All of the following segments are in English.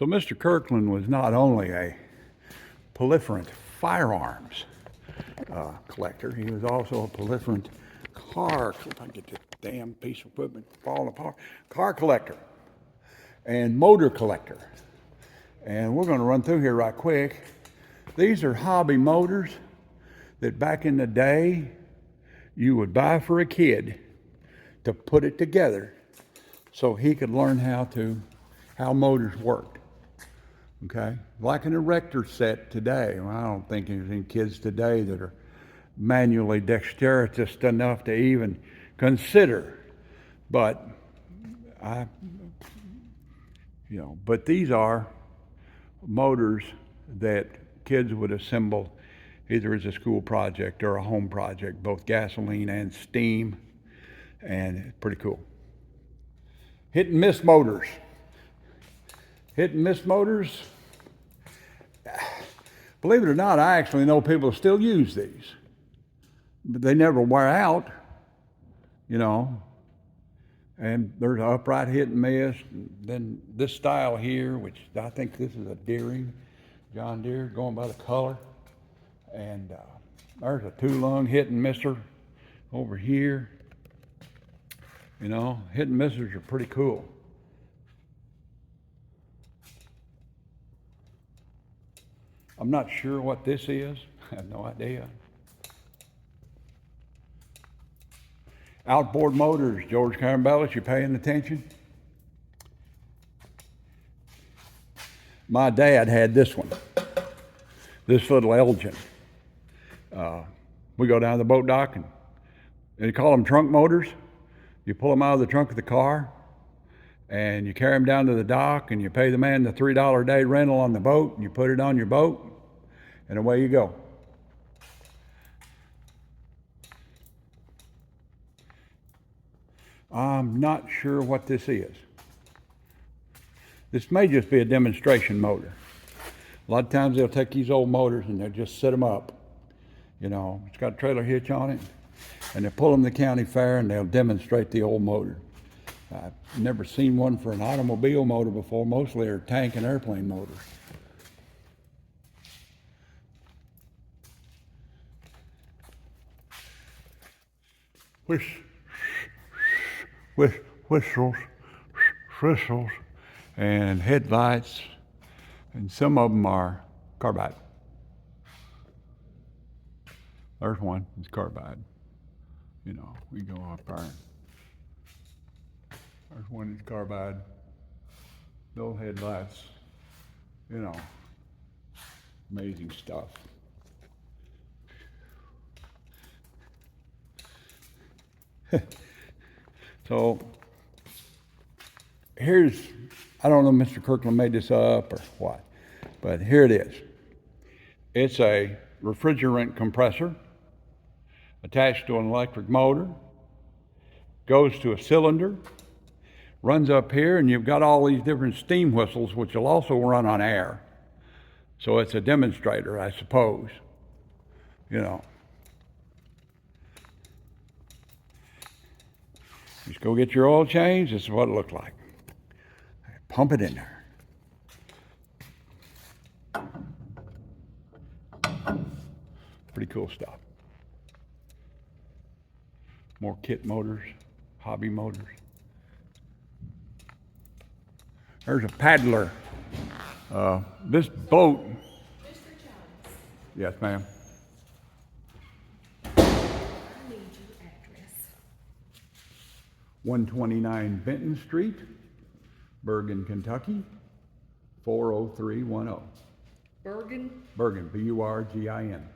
So Mr. Kirkland was not only a proliferant firearms collector, he was also a proliferant if I get this damn piece of equipment falling apart, car collector and motor collector. And we're going to run through here right quick. These are hobby motors that back in the day you would buy for a kid to put it together so he could learn how motors worked. Okay, like an erector set today. Well, I don't think there's any kids today that are manually dexterous enough to even consider. But but these are motors that kids would assemble either as a school project or a home project, both gasoline and steam, and it's pretty cool. Hit and miss motors. Hit and miss motors. Believe it or not, I actually know people still use these, but they never wear out, And there's an upright hit and miss. And then this style here, which I think this is a Deering, John Deere, going by the color. And there's a two-lung hit and misser over here. Hit and missers are pretty cool. I'm not sure what this is. I have no idea. Outboard motors, George Carambellis, you paying attention? My dad had this one, this little Elgin. We go down to the boat dock and they call them trunk motors. You pull them out of the trunk of the car and you carry them down to the dock and you pay the man the $3 a day rental on the boat and you put it on your boat and away you go. I'm not sure what this is. This may just be a demonstration motor. A lot of times they'll take these old motors and they'll just set them up. It's got a trailer hitch on it, and they pull them to the county fair and they'll demonstrate the old motor. I've never seen one for an automobile motor before. Mostly they're tank and airplane motors. Whistles, and headlights, and some of them are carbide. There's one, it's carbide. We go up there. There's one that's carbide. No headlights. Amazing stuff. So I don't know if Mr. Kirkland made this up or what, but here it is. It's a refrigerant compressor attached to an electric motor, goes to a cylinder, runs up here, and you've got all these different steam whistles, which will also run on air. So it's a demonstrator, I suppose. Just go get your oil change. This is what it looked like. Pump it in there. Pretty cool stuff. More kit motors, hobby motors. There's a paddler. This boat. Mr. Jones. Yes, ma'am. I need your address. 129 Benton Street, Bergen, Kentucky, 40310. Bergen. Bergen, B-U-R-G-I-N.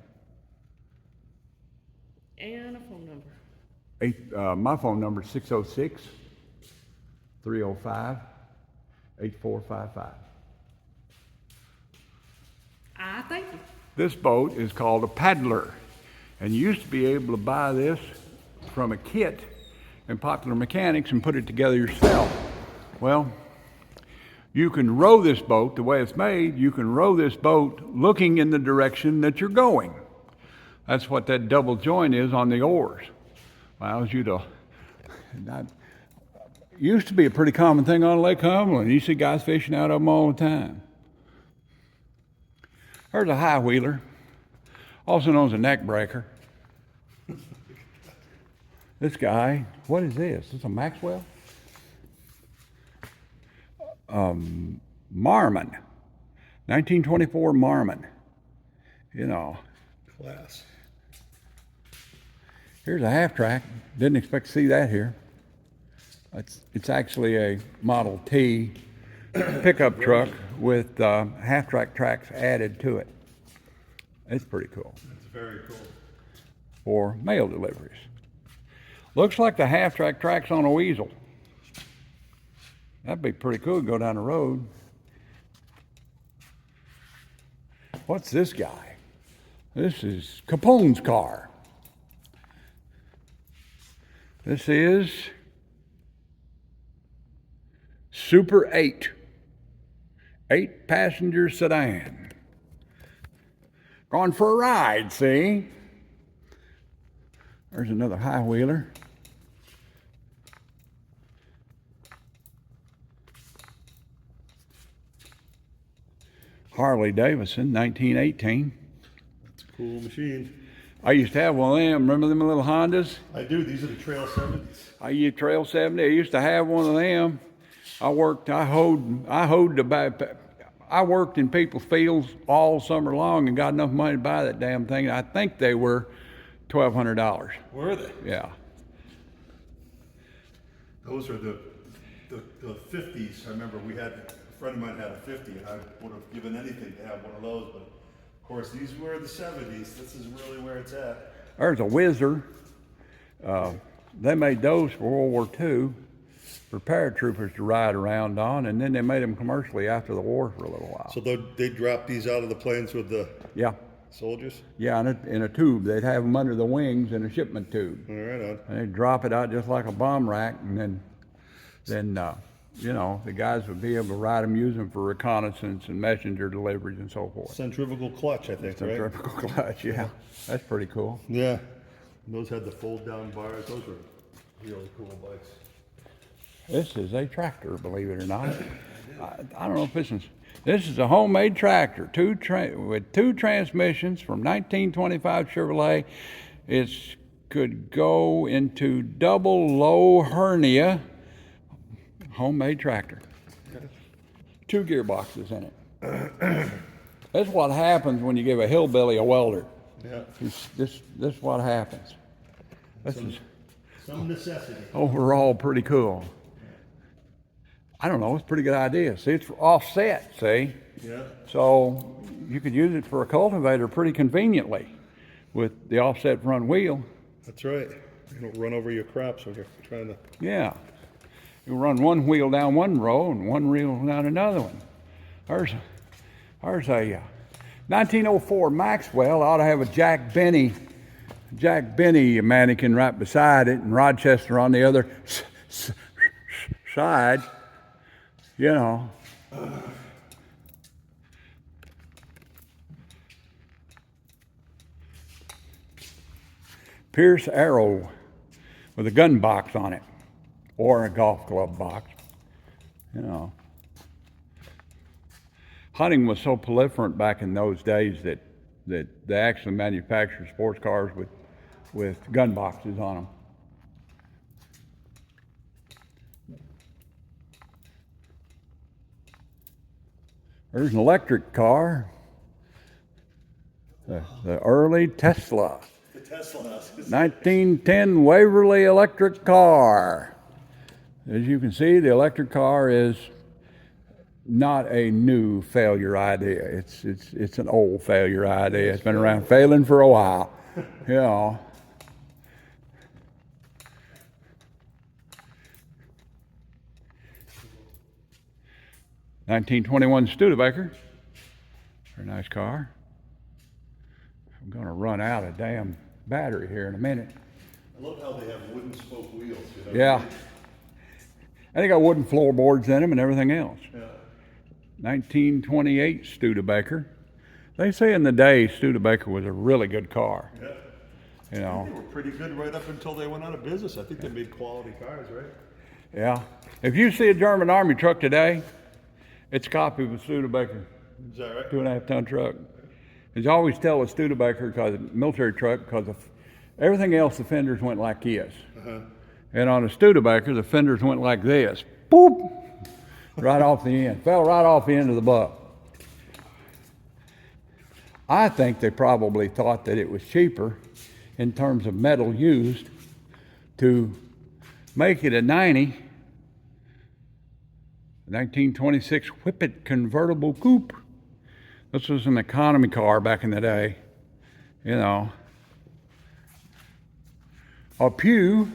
And a phone number. My phone number is 606-305-8455. Thank you. This boat is called a paddler, and you used to be able to buy this from a kit in Popular Mechanics and put it together yourself. Well, you can row this boat the way it's made. You can row this boat looking in the direction that you're going. That's what that double joint is on the ours. Allows you to Used to be a pretty common thing on Lake Cumberland. You see guys fishing out of them all the time. There's a high wheeler, also known as a neck breaker. This guy, what is this? Is this a Maxwell? Marmon, 1924 Marmon. You know. Class. Here's a half track. Didn't expect to see that here. It's actually a Model T pickup truck with half track tracks added to it. It's pretty cool. That's very cool. For mail deliveries. Looks like the half track tracks on a weasel. That'd be pretty cool to go down the road. What's this guy? This is Capone's car. This is Super 8. 8-passenger sedan. Going for a ride, see? There's another high wheeler. Harley Davidson, 1918. That's a cool machine. I used to have one of them. Remember them little Hondas? I do. These are the Trail 70s. I used Trail 70. I used to have one of them. I worked in people's fields all summer long and got enough money to buy that damn thing. I think they were $1,200. Were they? Yeah. Those are the 50s. I remember a friend of mine had a 50, and I would have given anything to have one of those. But of course, these were the 70s. This is really where it's at. There's a Whizzer. They made those for World War II for paratroopers to ride around on, and then they made them commercially after the war for a little while. So they drop these out of the planes with the soldiers? Yeah, in a tube. They'd have them under the wings in a shipment tube. All right on. And they'd drop it out just like a bomb rack, and then the guys would be able to ride them, use them for reconnaissance and messenger deliveries and so forth. Centrifugal clutch, I think, right? Centrifugal clutch, yeah. That's pretty cool. Yeah. Those had the fold-down bars. Those were really cool bikes. This is a tractor, believe it or not. I don't know if this is a homemade tractor, with two transmissions from 1925 Chevrolet. It could go into double low hernia. Homemade tractor. 2 gearboxes in it. That's what happens when you give a hillbilly a welder. Yeah. This is what happens. This is Some necessity. overall pretty cool. I don't know, it's a pretty good idea. See, it's offset, see? Yeah. So you could use it for a cultivator pretty conveniently with the offset front wheel. That's right. You don't run over your crops when you're trying to. Yeah. You run one wheel down one row and one wheel down another one. There's a 1904 Maxwell. Ought to have a Jack Benny mannequin right beside it, and Rochester on the other side. You know. Pierce arrow with a gun box on it, or a golf club box. You know. Hunting was so proliferant back in those days that they actually manufactured sports cars with gun boxes on them. There's an electric car, the early Tesla. The Tesla. 1910 Waverly electric car. As you can see, the electric car is not a new failure idea. It's an old failure idea. It's been around failing for a while. You know. (1921) Studebaker. Very nice car. I'm going to run out of damn battery here in a minute. I love how they have wooden spoke wheels. You know? Yeah. And they got wooden floorboards in them and everything else. Yeah. 1928 Studebaker. They say in the day Studebaker was a really good car. Yeah. You know. They were pretty good right up until they went out of business. I think they made quality cars, right? Yeah. If you see a German Army truck today, it's a copy of a Studebaker Is that right? 2.5-ton truck. It's always tell a Studebaker because military truck because everything else the fenders went like this, and on a Studebaker the fenders went like this, boop, right off the end, fell right off the end of the buck. I think they probably thought that it was cheaper in terms of metal used to make it a 1926 Whippet convertible coupe. This was an economy car back in the day, you know. A Pew,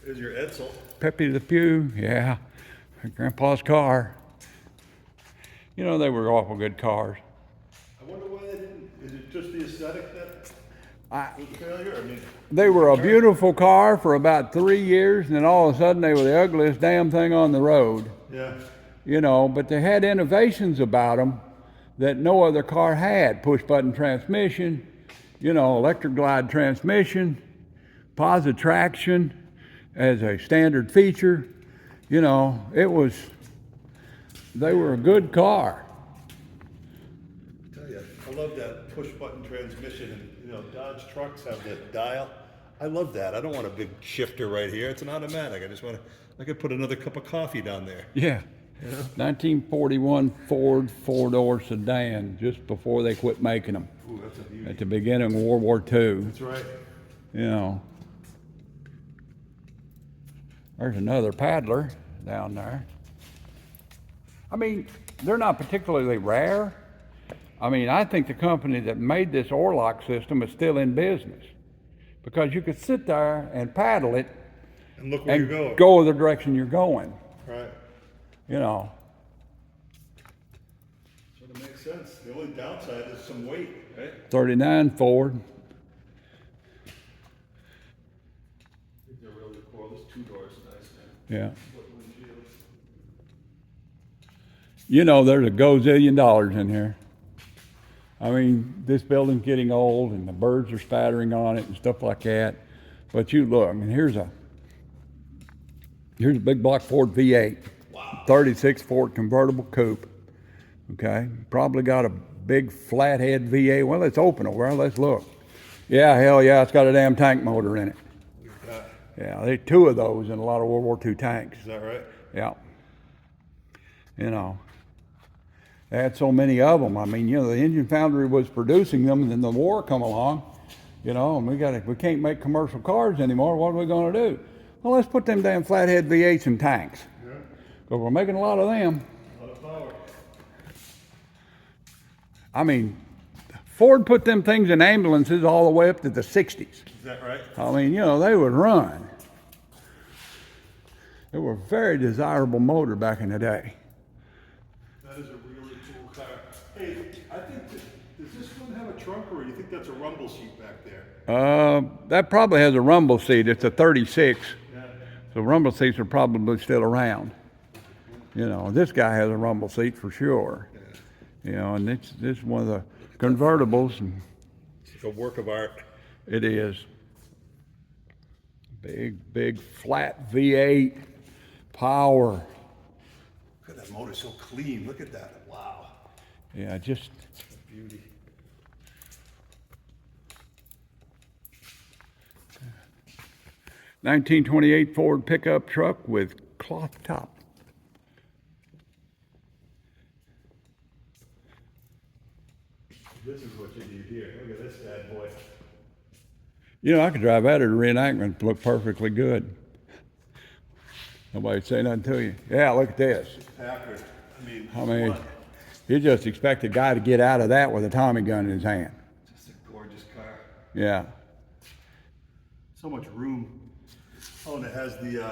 There's your Edsel. Pepe the Pew, yeah, Grandpa's car. You know, they were awful good cars. I wonder why they didn't. Is it just the aesthetic that was a failure? I mean, They were a beautiful car for about 3 years, and then all of a sudden they were the ugliest damn thing on the road. yeah. You know, but they had innovations about them that no other car had. Push button transmission, you know, electric glide transmission, positive traction as a standard feature. You know, they were a good car. I tell you, I love that push button transmission, and you know, Dodge trucks have that dial. I love that. I don't want a big shifter right here. It's an automatic. I could put another cup of coffee down there. Yeah. 1941 Ford four-door sedan, just before they quit making them. Ooh, that's a beauty. At the beginning of World War II. That's right. You know. There's another paddler down there. I mean, they're not particularly rare. I mean, I think the company that made this oar-lock system is still in business because you could sit there and paddle it And look where and you're going. go the direction you're going, Right. you know. Sort of makes sense. The only downside is some weight, right? 39 Ford. They're really cool. This two doors is nice, man. Yeah. Split windshield. You know, there's a gazillion in here. I mean, this building's getting old and the birds are spattering on it and stuff like that. But you look, and here's a big block Ford V8. Wow. 36 Ford convertible coupe. Okay, probably got a big flathead V8. Well, it's open over there. Let's look. Yeah, hell yeah, it's got a damn tank motor in it. Look at that. Yeah, there's two of those in a lot of World War II tanks. Is that right? Yeah. You know, they had so many of them. I mean, you know, the engine foundry was producing them, and then the war come along, you know, and we can't make commercial cars anymore. What are we going to do? Well, let's put them damn flathead V8s in tanks. Yeah. Because we're making a lot of them. A lot of power. I mean, Ford put them things in ambulances all the way up to the 60s. Is that right? I mean, you know, they would run. They were a very desirable motor back in the day. That is a really cool car. Hey, I think does this one have a trunk, or do you think that's a rumble seat back there? That probably has a rumble seat. It's a 36. Yeah. So rumble seats are probably still around. You know, this guy has a rumble seat for sure. You know, and this is one of the convertibles, and It's like a work of art. it is. Big flat V8 power. Look at that motor, so clean. Look at that. Wow. Yeah, just It's a beauty. .1928 Ford pickup truck with cloth top. This is what you need here. Look at this bad boy. You know, I could drive that at a reenactment, look perfectly good. Nobody'd say nothing to you. Yeah, look at this. Packard. I mean, you just expect a guy to get out of that with a Tommy gun in his hand. Just a gorgeous car. Yeah. So much room. Oh, and it has the,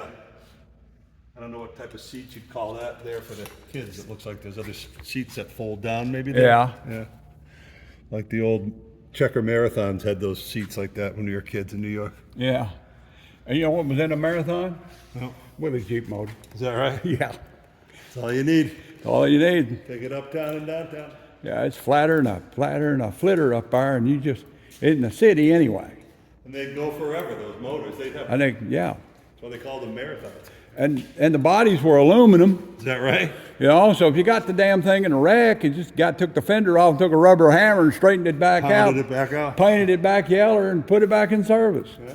I don't know what type of seats you'd call that there for the kids. It looks like there's other seats that fold down maybe there. Yeah. Yeah. Like the old checker marathons had those seats like that when we were kids in New York. Yeah. And you know what was in a marathon? No. Willie's Jeep motor. Is that right? Yeah. That's all you need. All you need. Take it uptown and downtown. Yeah, it's flatter and a flitter up there, and you just, in the city anyway. And they'd go forever, those motors. They'd have I think, yeah. That's why they call them marathons. And the bodies were aluminum. Is that right? You know, so if you got the damn thing in a wreck, you just took the fender off, took a rubber hammer and straightened it back out. Pounded it back out. Painted it back yellow and put it back in service. Yeah.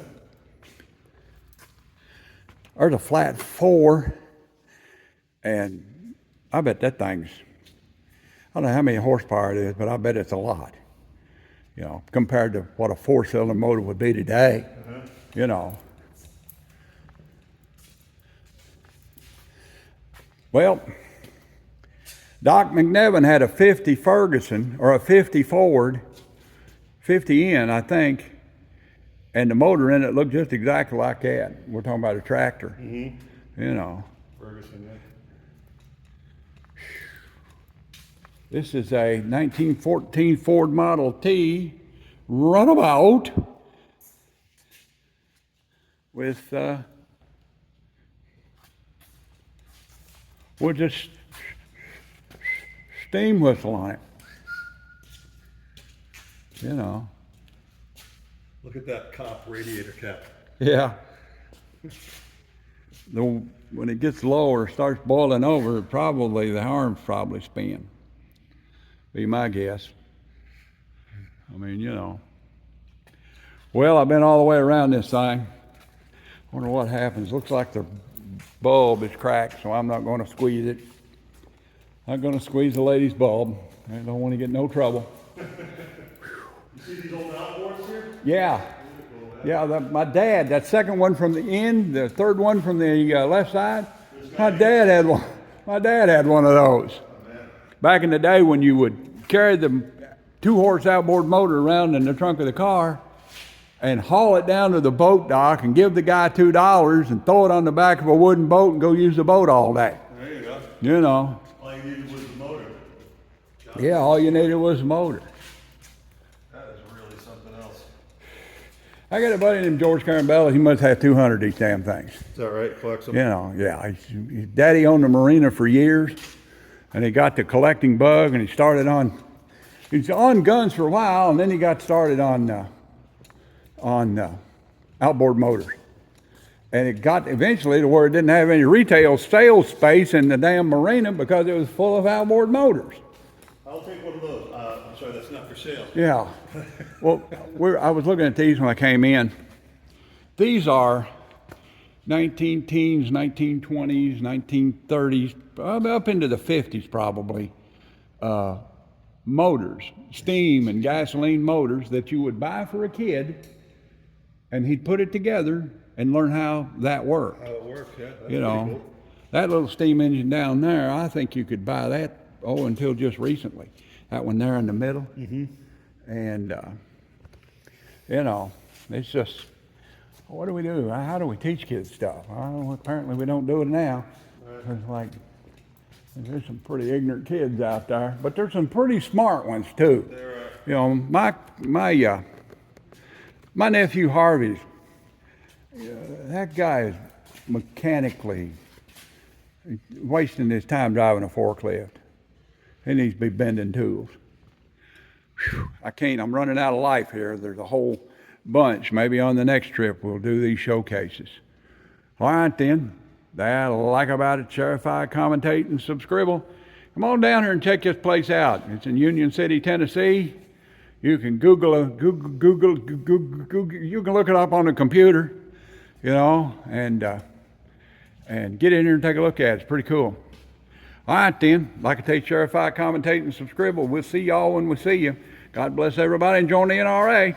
There's a flat 4, and I bet that thing's, I don't know how many horsepower it is, but I bet it's a lot. You know, compared to what a 4-cylinder motor would be today. You know. Well, Doc McNevin had a 50 Ferguson, or a 50 Ford, 50N, I think, and the motor in it looked just exactly like that. We're talking about a tractor. You know. Ferguson, yeah. This is a 1914 Ford Model T runabout with just steam whistle on it. You know. Look at that cop radiator cap. Yeah. When it gets lower, starts boiling over, probably the arms probably spin. Be my guess. I mean, you know. Well, I've been all the way around this thing. Wonder what happens. Looks like the bulb is cracked, so I'm not going to squeeze it. I'm going to squeeze the lady's bulb. I don't want to get no trouble. You see these old outboards here? Yeah. Yeah, my dad, that second one from the end, the third one from the left side, my dad had one. My dad had one of those. Back in the day when you would carry the 2-horse outboard motor around in the trunk of the car and haul it down to the boat dock and give the guy $2 and throw it on the back of a wooden boat and go use the boat all day. There you go. You know. All you needed was the motor. Yeah, all you needed was a motor. That is really something else. I got a buddy named George Carambella. He must have 200 of these damn things. Is that right? Collects them? You know, yeah. His daddy owned a marina for years, and he got the collecting bug, and he was on guns for a while, and then he got started on outboard motors. And it got eventually to where it didn't have any retail sales space in the damn marina because it was full of outboard motors. I'll take one of those. I'm sorry, that's not for sale. Yeah. Well, I was looking at these when I came in. These are 19-teens, 1920s, 1930s, up into the 50s probably, motors, steam and gasoline motors that you would buy for a kid, and he'd put it together and learn how that worked. How it works, yeah. That's You know, pretty cool. that little steam engine down there, I think you could buy that, until just recently. That one there in the middle. And, you know, it's just, what do we do? How do we teach kids stuff? Apparently we don't do it now. It's like, there's some pretty ignorant kids out there, but there's some pretty smart ones too. You know, my nephew Harvey's, that guy is mechanically wasting his time driving a forklift. He needs to be bending tools. Whew, I'm running out of life here. There's a whole bunch. Maybe on the next trip we'll do these showcases. All right then. That, like about it, share, commentate, and subscribe. Come on down here and check this place out. It's in Union City, Tennessee. You can Google. You can look it up on the computer, you know, and get in here and take a look at it. It's pretty cool. All right then. Like I say, share, commentate, and subscribe. We'll see y'all when we see you. God bless everybody and join the NRA.